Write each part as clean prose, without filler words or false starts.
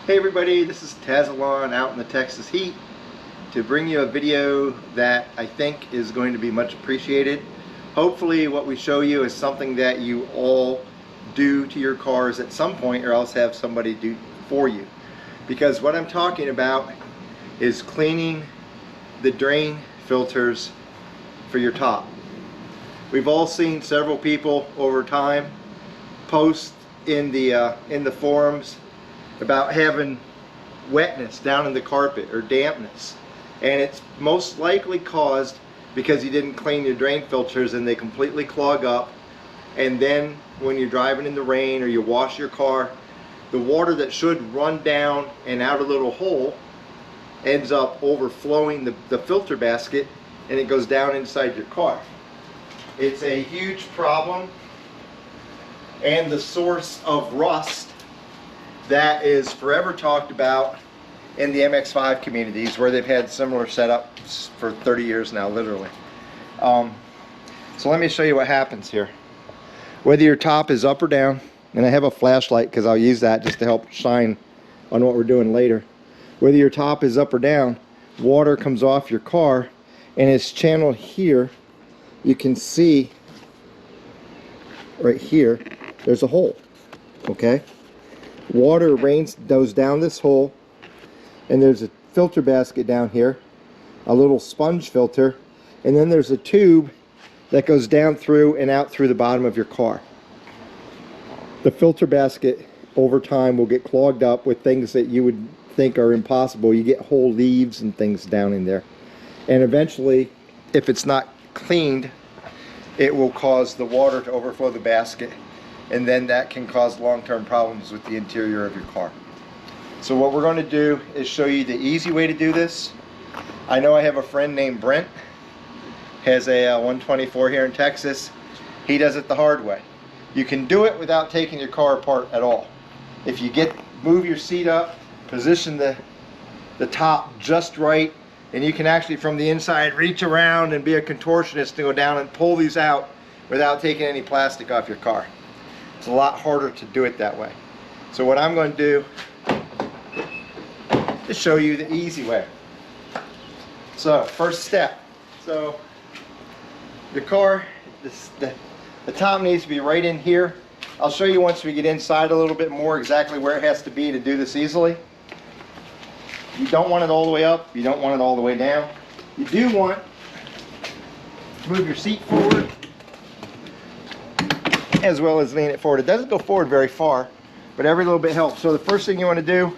Hey everybody, this is Tazalon out in the Texas heat to bring you a video that I think is going to be much appreciated. Hopefully what we show you is something that you all do to your cars at some point or else have somebody do for you. Because what I'm talking about is cleaning the drain filters for your top. We've all seen several people over time post in the forums about having wetness down in the carpet or dampness, and it's most likely caused because you didn't clean your drain filters and they completely clog up, and then when you're driving in the rain or you wash your car, the water that should run down and out a little hole ends up overflowing the filter basket and it goes down inside your car. It's a huge problem and the source of rust that is forever talked about in the MX-5 communities, where they've had similar setups for 30 years now, literally. So let me show you what happens here. Whether your top is up or down, and I have a flashlight because I'll use that just to help shine on what we're doing later. Whether your top is up or down, water comes off your car and it's channeled here. You can see right here, there's a hole, okay? Water goes down this hole, and there's a filter basket down here, a little sponge filter, and then there's a tube that goes down through and out through the bottom of your car. The filter basket over time will get clogged up with things that you would think are impossible. You get whole leaves and things down in there, and eventually, if it's not cleaned, it will cause the water to overflow the basket, and then that can cause long-term problems with the interior of your car. So what we're going to do is show you the easy way to do this. I know I have a friend named Brent, has a 124 here in Texas. He does it the hard way. You can do it without taking your car apart at all. If you move your seat up, position the top just right, and you can actually from the inside reach around and be a contortionist to go down and pull these out without taking any plastic off your car. It's a lot harder to do it that way. So what I'm going to do is show you the easy way. So first step. So your car, the top needs to be right in here. I'll show you once we get inside a little bit more exactly where it has to be to do this easily. You don't want it all the way up. You don't want it all the way down. You do want to move your seat forward as well as lean it forward. It doesn't go forward very far, but every little bit helps. So the first thing you want to do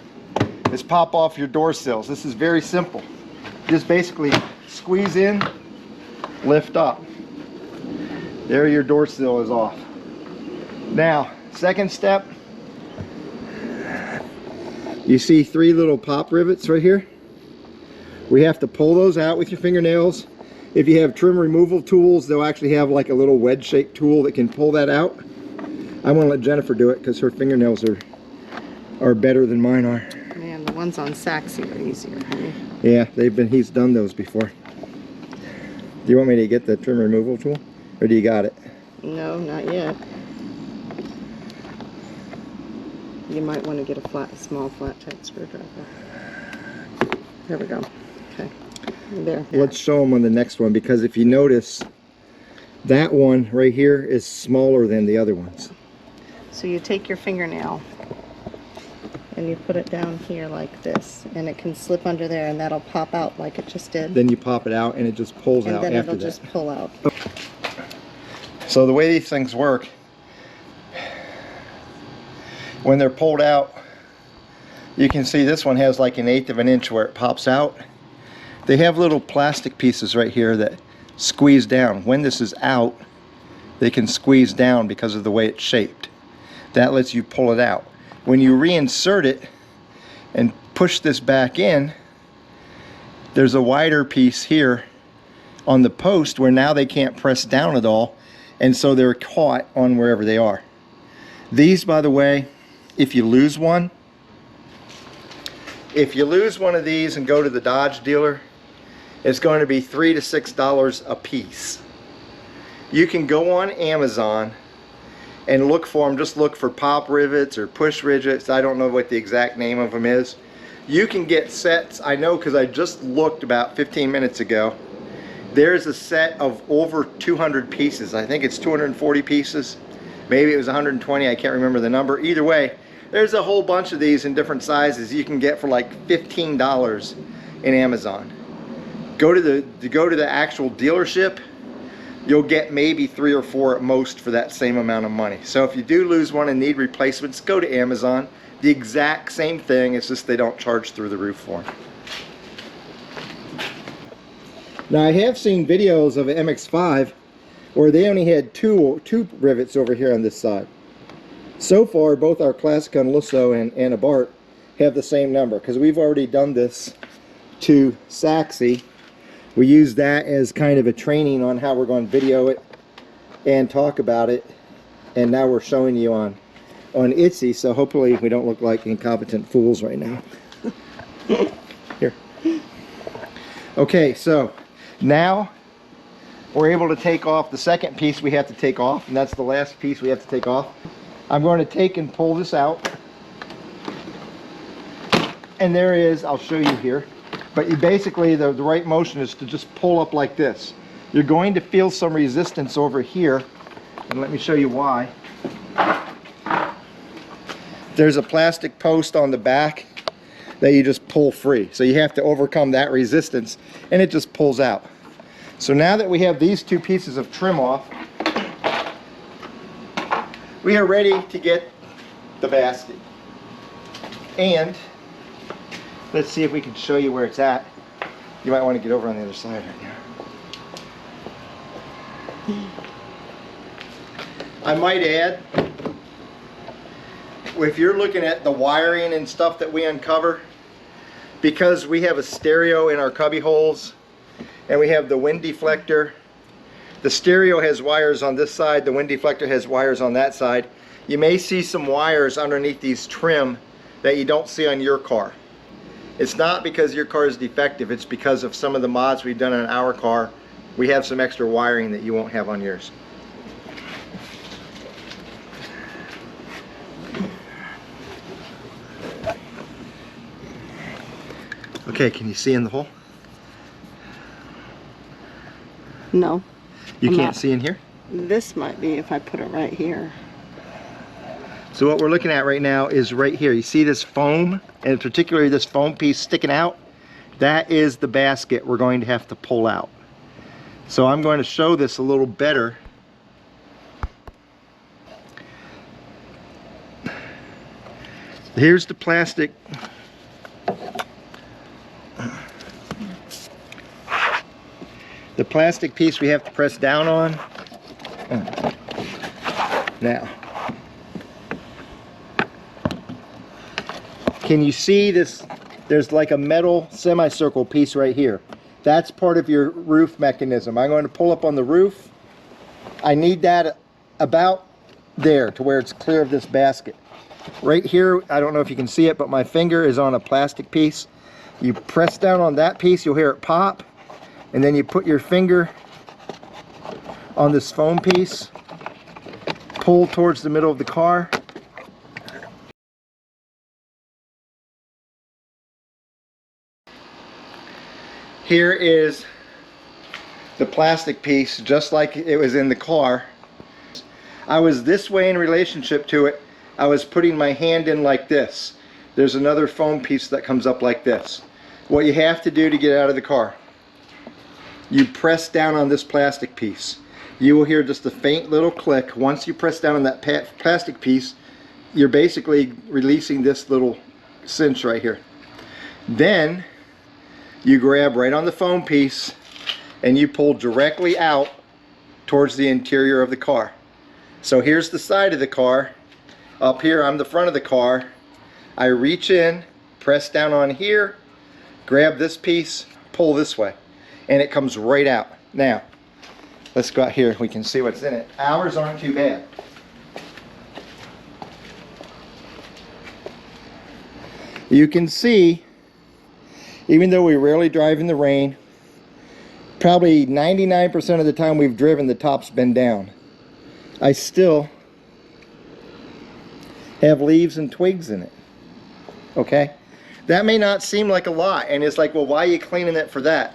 is pop off your door sills. This is very simple. Just basically squeeze in, lift up. There, your door sill is off. Now, second step, you see 3 little pop rivets right here? We have to pull those out with your fingernails. If you have trim removal tools, they'll actually have like a little wedge-shaped tool that can pull that out. I'm going to let Jennifer do it because her fingernails are better than mine are. Man, the ones on Saxy are easier, honey. Yeah, he's done those before. Do you want me to get the trim removal tool? Or do you got it? No, not yet. You might want to get a small flat type screwdriver. There we go. Okay. There. Let's show them on the next one, because if you notice, that one right here is smaller than the other ones. So you take your fingernail and you put it down here like this, and it can slip under there and that'll pop out like it just did. Then you pop it out and it just pulls out after that. And then it'll just pull out. So the way these things work, when they're pulled out, you can see this one has like 1/8 of an inch where it pops out. They have little plastic pieces right here that squeeze down. When this is out, they can squeeze down because of the way it's shaped. That lets you pull it out. When you reinsert it and push this back in, there's a wider piece here on the post where now they can't press down at all, and so they're caught on wherever they are. These, by the way, if you lose one of these and go to the Dodge dealer, it's going to be $3 to $6 a piece. You can go on Amazon and look for them. Just look for pop rivets or push rivets. I don't know what the exact name of them is. You can get sets, I know because I just looked about 15 minutes ago. There's a set of over 200 pieces. I think it's 240 pieces. Maybe it was 120, I can't remember the number. Either way, there's a whole bunch of these in different sizes you can get for like $15 in Amazon. Go to the actual dealership, you'll get maybe 3 or 4 at most for that same amount of money. So if you do lose one and need replacements, go to Amazon. The exact same thing, it's just they don't charge through the roof for them. Now I have seen videos of an MX-5 where they only had two rivets over here on this side. So far, both our Classic Unlusso and Abarth have the same number, because we've already done this to Saxy. We use that as kind of a training on how we're going to video it and talk about it, and now we're showing you on Etsy, so hopefully we don't look like incompetent fools right now. Here. Okay, so now we're able to take off the second piece we have to take off, and that's the last piece we have to take off. I'm going to take and pull this out, and there is, I'll show you here, but you basically, the right motion is to just pull up like this. You're going to feel some resistance over here, and let me show you why. There's a plastic post on the back that you just pull free, so you have to overcome that resistance, and it just pulls out. So now that we have these two pieces of trim off, we are ready to get the basket. And let's see if we can show you where it's at. You might want to get over on the other side right now. I might add, if you're looking at the wiring and stuff that we uncover, because we have a stereo in our cubby holes and we have the wind deflector, the stereo has wires on this side, the wind deflector has wires on that side. You may see some wires underneath these trim that you don't see on your car. It's not because your car is defective, it's because of some of the mods we've done on our car. We have some extra wiring that you won't have on yours. Okay, can you see in the hole? No. You can't see in here? This might be if I put it right here. So what we're looking at right now is right here. You see this foam, and particularly this foam piece sticking out? That is the basket we're going to have to pull out. So I'm going to show this a little better. Here's the plastic. The plastic piece we have to press down on. Now, can you see this? There's like a metal semicircle piece right here. That's part of your roof mechanism. I'm going to pull up on the roof. I need that about there to where it's clear of this basket. Right here, I don't know if you can see it, but my finger is on a plastic piece. You press down on that piece, you'll hear it pop. And then you put your finger on this foam piece, pull towards the middle of the car. Here is the plastic piece, just like it was in the car. I was this way in relationship to it. I was putting my hand in like this. There's another foam piece that comes up like this. What you have to do to get out of the car, you press down on this plastic piece. You will hear just a faint little click. Once you press down on that plastic piece, you're basically releasing this little cinch right here. Then you grab right on the foam piece and you pull directly out towards the interior of the car. So here's the side of the car. Up here, I'm the front of the car. I reach in, press down on here, grab this piece, pull this way, and it comes right out. Now, let's go out here. We can see what's in it. Ours aren't too bad. You can see, even though we rarely drive in the rain, probably 99% of the time we've driven, the top's been down. I still have leaves and twigs in it. Okay? That may not seem like a lot, and it's like, well, why are you cleaning it for that?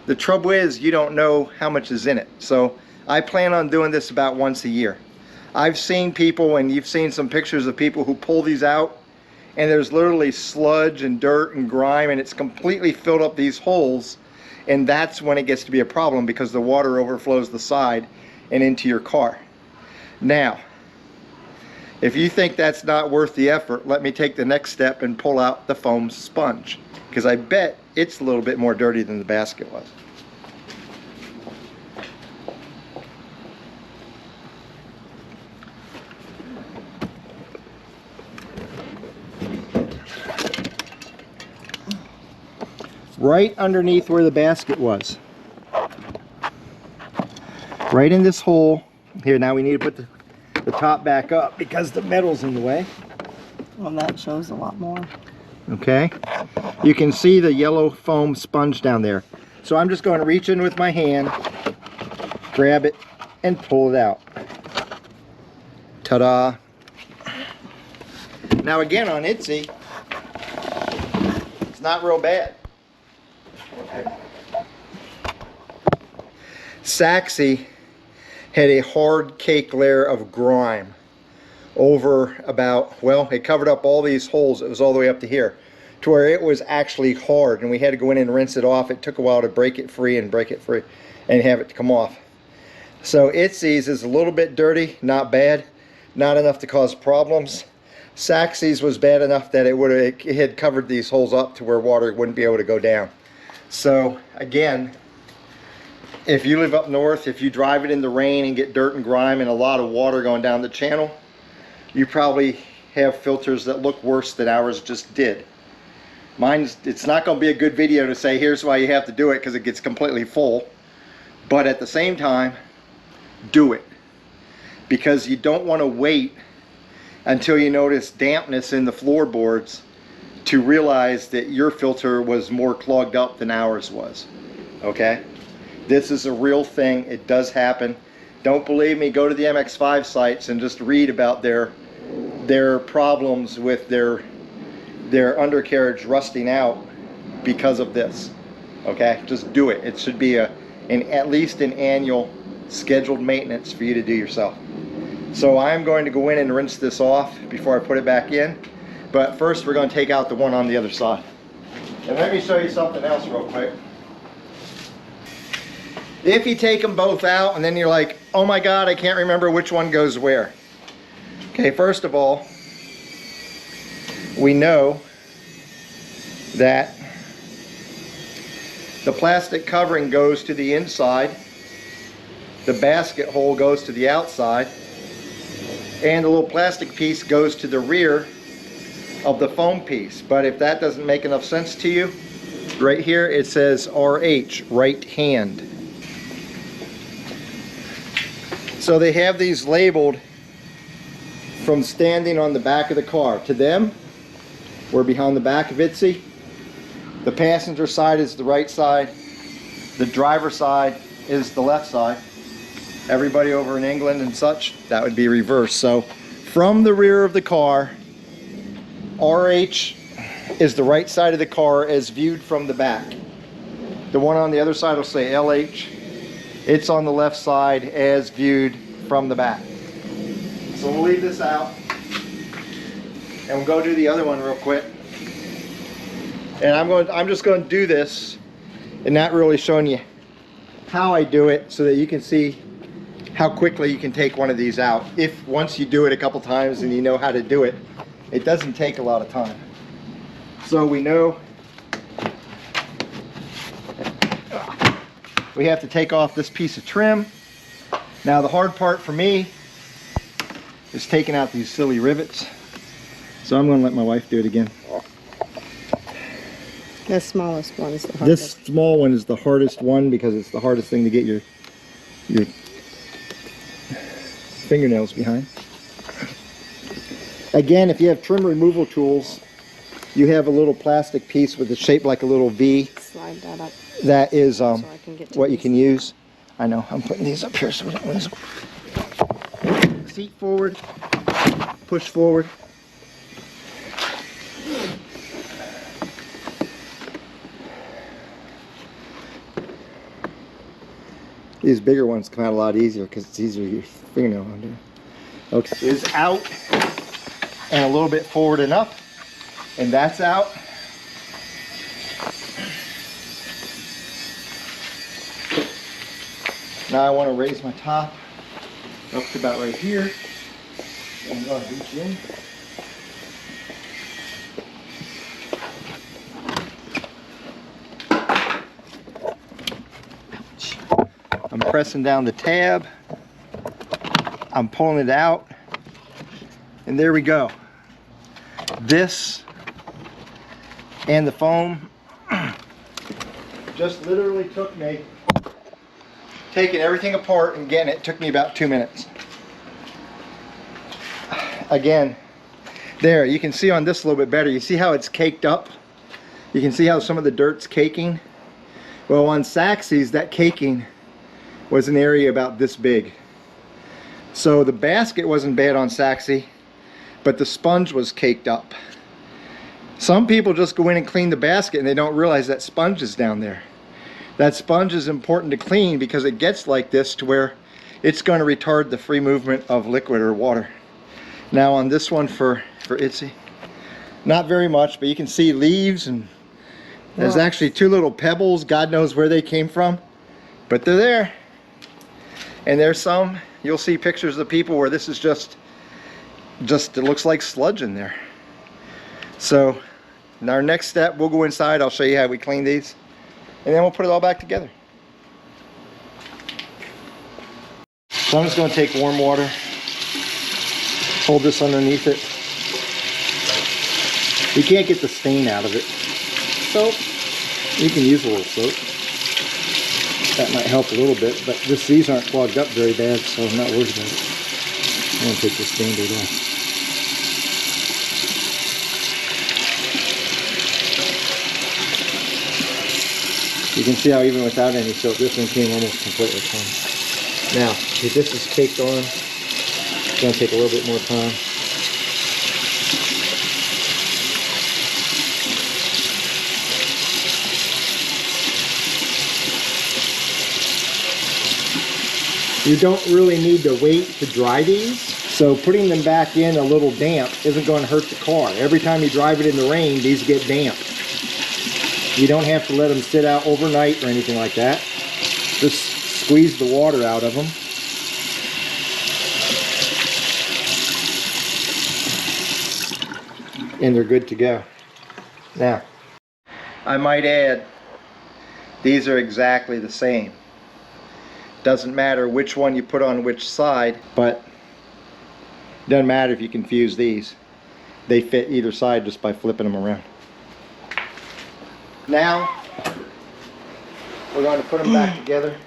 The trouble is, you don't know how much is in it. So I plan on doing this about once a year. I've seen people, and you've seen some pictures of people who pull these out, and there's literally sludge and dirt and grime, and it's completely filled up these holes, and that's when it gets to be a problem, because the water overflows the side and into your car. Now, if you think that's not worth the effort, let me take the next step and pull out the foam sponge, because I bet it's a little bit more dirty than the basket was. Right underneath where the basket was. Right in this hole. Here, now we need to put the top back up because the metal's in the way. Well, that shows a lot more. Okay. You can see the yellow foam sponge down there. So I'm just going to reach in with my hand, grab it, and pull it out. Ta-da. Now again, on Etsy, it's not real bad. Saxy had a hard cake layer of grime over about, well, it covered up all these holes. It was all the way up to here, to where it was actually hard, and we had to go in and rinse it off. It took a while to break it free and have it come off. So Etsy's is a little bit dirty, not bad, not enough to cause problems. Saxy's was bad enough that it had covered these holes up to where water wouldn't be able to go down. So again, if you live up north, if you drive it in the rain and get dirt and grime and a lot of water going down the channel, you probably have filters that look worse than ours just did. It's not going to be a good video to say here's why you have to do it, because it gets completely full. But at the same time, do it, because you don't want to wait until you notice dampness in the floorboards to realize that your filter was more clogged up than ours was. Okay? This is a real thing. It does happen. Don't believe me, go to the MX-5 sites and just read about their problems with their undercarriage rusting out because of this. Okay? Just do it. It should be at least an annual scheduled maintenance for you to do yourself. So I'm going to go in and rinse this off before I put it back in. But first we're going to take out the one on the other side. And let me show you something else real quick. If you take them both out and then you're like, oh my God, I can't remember which one goes where. Okay, first of all, we know that the plastic covering goes to the inside, the basket hole goes to the outside, and the little plastic piece goes to the rear of the foam piece. But if that doesn't make enough sense to you, right here it says RH, right hand. So they have these labeled from standing on the back of the car. To them, we're behind the back of Etsy. The passenger side is the right side. The driver side is the left side. Everybody over in England and such, that would be reversed. So from the rear of the car, RH is the right side of the car as viewed from the back. The one on the other side will say LH. It's on the left side as viewed from the back. So we'll leave this out and we'll go do the other one real quick. And I'm just going to do this and not really showing you how I do it, so that you can see how quickly you can take one of these out. If once you do it a couple times and you know how to do it, it doesn't take a lot of time. So we know we have to take off this piece of trim. Now the hard part for me is taking out these silly rivets. So I'm going to let my wife do it again. The smallest one is the This hardest. small one is the hardest one because it's the hardest thing to get your fingernails behind. Again, if you have trim removal tools, you have a little plastic piece with a shape like a little V. Slide that up. That is so I can get to what you these. can use. I know, I'm putting these up here so we don't lose them. Seat forward. push forward. These bigger ones come out a lot easier because it's easier to get your fingernail under. Okay, is out and a little bit forward enough, and that's out. Now I want to raise my top up to about right here. I'm going to reach in. I'm pressing down the tab. I'm pulling it out. And there we go. This and the foam just literally took me, taking everything apart and getting it, took me about 2 minutes. Again, there, you can see on this a little bit better. You see how it's caked up? You can see how some of the dirt's caking? Well, on Saxy's, that caking was an area about this big. So the basket wasn't bad on Saxy, but the sponge was caked up. Some people just go in and clean the basket and they don't realize that sponge is down there. That sponge is important to clean because it gets like this to where it's going to retard the free movement of liquid or water. Now on this one for Itzy, not very much, but you can see leaves, and there's actually 2 little pebbles. God knows where they came from, but they're there. And there's some, you'll see pictures of people where this is just it looks like sludge in there. So in our next step, we'll go inside. I'll show you how we clean these, and then we'll put it all back together. So I'm just going to take warm water, hold this underneath it. You can't get the stain out of it. Soap. You can use a little soap. That might help a little bit, but these aren't clogged up very bad, so I'm not worried about it. I'm going to take this Band-Aid off. You can see how even without any soap, this one came almost completely clean. Now, if this is caked on, it's going to take a little bit more time. You don't really need to wait to dry these, so putting them back in a little damp isn't going to hurt the car. Every time you drive it in the rain, these get damp. You don't have to let them sit out overnight or anything like that. Just squeeze the water out of them. And they're good to go. Now, I might add, these are exactly the same. Doesn't matter which one you put on which side, but it doesn't matter if you confuse these. They fit either side just by flipping them around. Now, we're going to put them back together.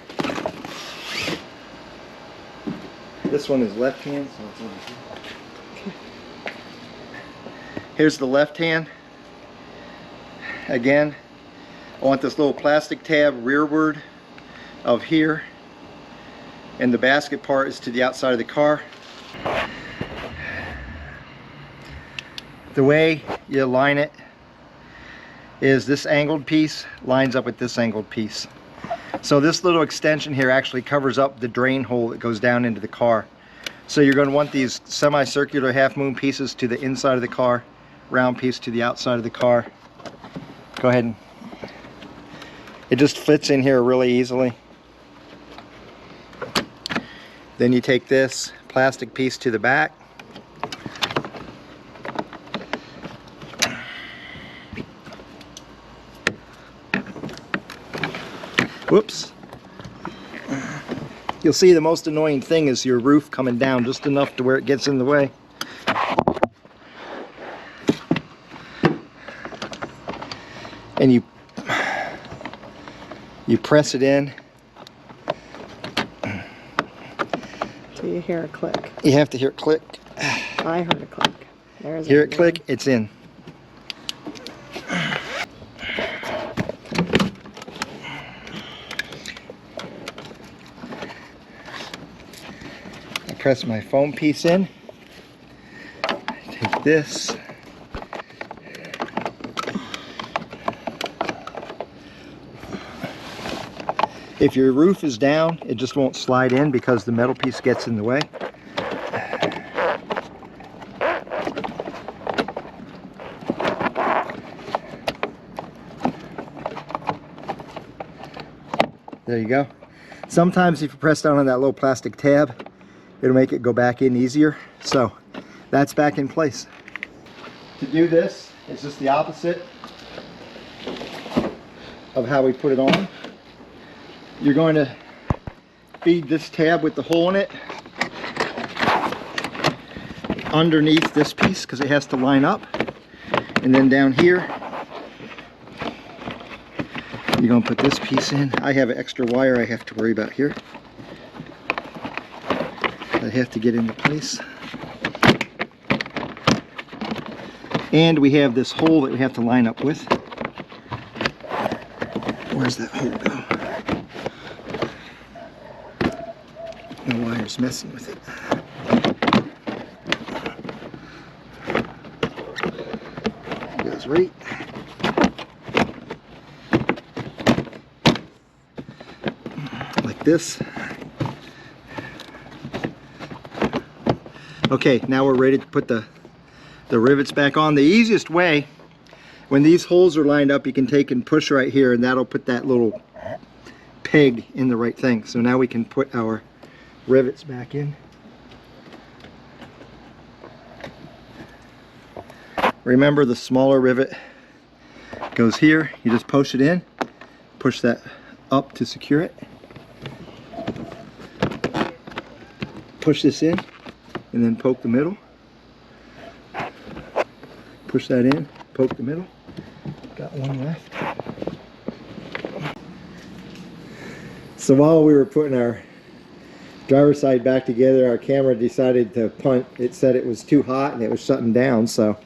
This one is left hand, so it's over here. Here's the left hand. Again, I want this little plastic tab rearward of here, and the basket part is to the outside of the car. The way you align it is this angled piece lines up with this angled piece. So this little extension here actually covers up the drain hole that goes down into the car. So you're going to want these semicircular half moon pieces to the inside of the car, round piece to the outside of the car. Go ahead and it just fits in here really easily. Then you take this plastic piece to the back. Whoops. You'll see the most annoying thing is your roof coming down just enough to where it gets in the way. And you press it in. So you hear a click. You have to hear it click. I heard a click. There's Hear it click, it's in. I press my foam piece in. like this. If your roof is down, it just won't slide in because the metal piece gets in the way. There you go. Sometimes if you press down on that little plastic tab, it'll make it go back in easier. So that's back in place. To do this, it's just the opposite of how we put it on. You're going to feed this tab with the hole in it underneath this piece because it has to line up. And then down here, you're going to put this piece in. I have an extra wire I have to worry about here. I have to get into place. And we have this hole that we have to line up with. Where's that hole go? The wire's messing with it. It goes right. Like this. Okay, now we're ready to put the rivets back on. The easiest way, when these holes are lined up, you can take and push right here and that'll put that little peg in the right thing. So now we can put our rivets back in. Remember, the smaller rivet goes here. You just push it in, push that up to secure it. Push this in and then poke the middle. Push that in, poke the middle. Got one left. So while we were putting our driver's side back together, our camera decided to punt. It said it was too hot and it was shutting down, so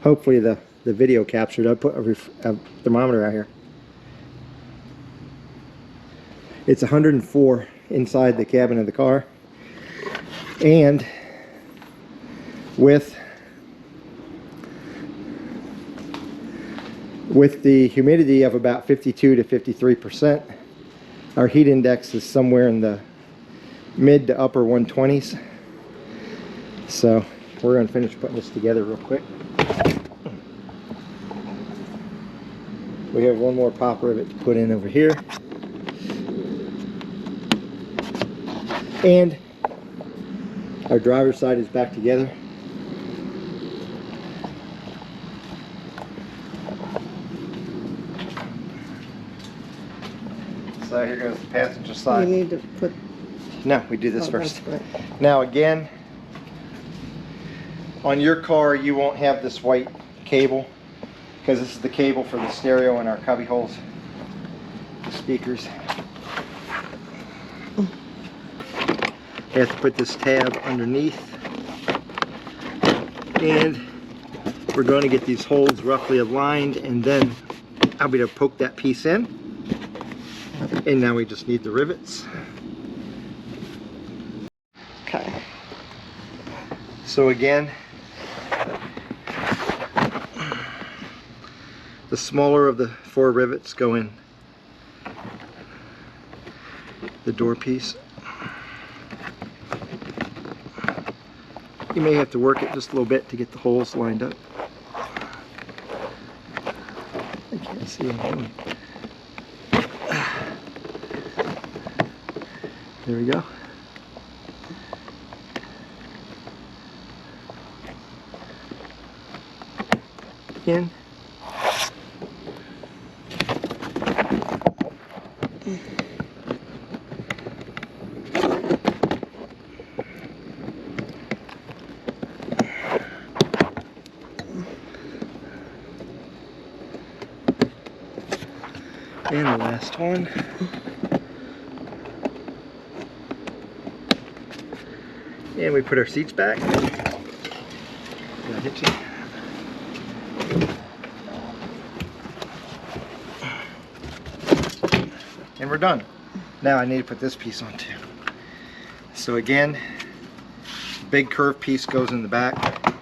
hopefully the video captured. I put a thermometer out here. It's 104 inside the cabin of the car, and with the humidity of about 52 to 53%, our heat index is somewhere in the mid to upper 120s. So we're going to finish putting this together real quick. We have one more pop rivet to put in over here. And our driver's side is back together. So here goes the passenger side. You need to put... No, we do this first. Right. Now again, on your car you won't have this white cable because this is the cable for the stereo and our cubby holes, the speakers. You have to put this tab underneath, and we're going to get these holes roughly aligned, and then I'll be able to poke that piece in. And now we just need the rivets. Okay. So again, the smaller of the 4 rivets go in the door piece. You may have to work it just a little bit to get the holes lined up. I can't see them. There we go. In. And the last one. And we put our seats back. Did I hit you? And we're done. Now I need to put this piece on too. So again, big curved piece goes in the back.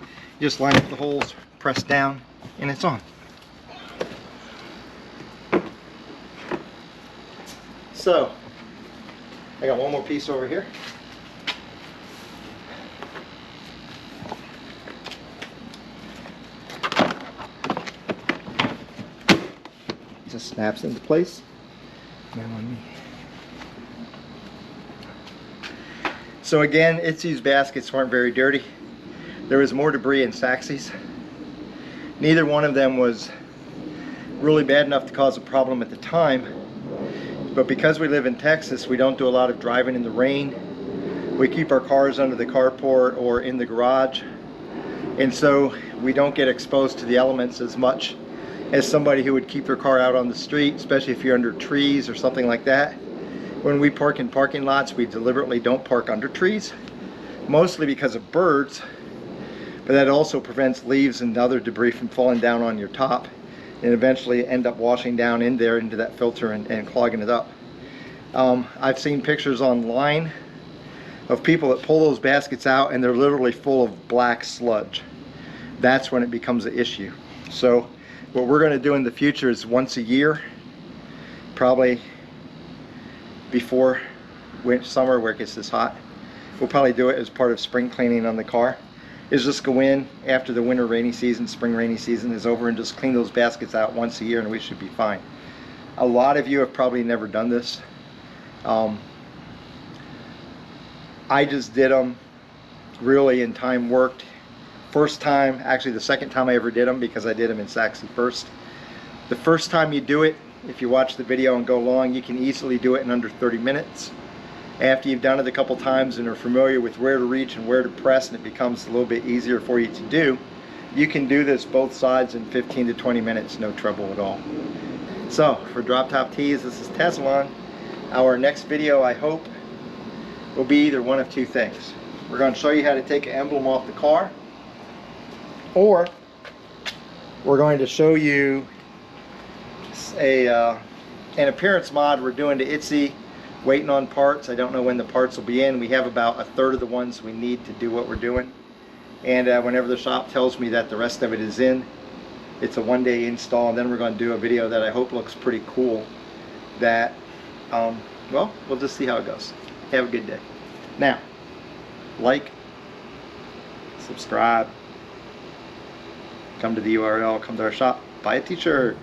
Just line up the holes, press down, and it's on. So, I got one more piece over here. Just snaps into place. Now on me. So again, Itzy's baskets weren't very dirty. There was more debris in Saxy's. Neither one of them was really bad enough to cause a problem at the time. But because we live in Texas, we don't do a lot of driving in the rain. We keep our cars under the carport or in the garage. And so we don't get exposed to the elements as much as somebody who would keep their car out on the street, especially if you're under trees or something like that. When we park in parking lots, we deliberately don't park under trees, mostly because of birds, but that also prevents leaves and other debris from falling down on your top and eventually end up washing down in there into that filter and clogging it up. I've seen pictures online of people that pull those baskets out and they're literally full of black sludge. That's when it becomes an issue. So what we're going to do in the future is once a year, probably before summer where it gets this hot, we'll probably do it as part of spring cleaning on the car, is just go in after the winter rainy season, spring rainy season is over, and just clean those baskets out once a year and we should be fine. A lot of you have probably never done this. I just did them really in time worked. First time, actually the second time I ever did them, because I did them in Saxy first. The first time you do it, if you watch the video and go along, you can easily do it in under 30 minutes. After you've done it a couple times and are familiar with where to reach and where to press, and it becomes a little bit easier for you to do, you can do this both sides in 15 to 20 minutes, no trouble at all. So for Drop Top Tees, this is Tezlon. Our next video, I hope, will be either one of two things. We're going to show you how to take an emblem off the car, or we're going to show you an appearance mod we're doing to Itsy, waiting on parts. I don't know when the parts will be in. We have about a third of the ones we need to do what we're doing, and whenever the shop tells me that the rest of it is in, it's a one-day install, and then we're going to do a video that I hope looks pretty cool that well, we'll just see how it goes. Have a good day. Now, like, subscribe, come to the URL, come to our shop, buy a t-shirt.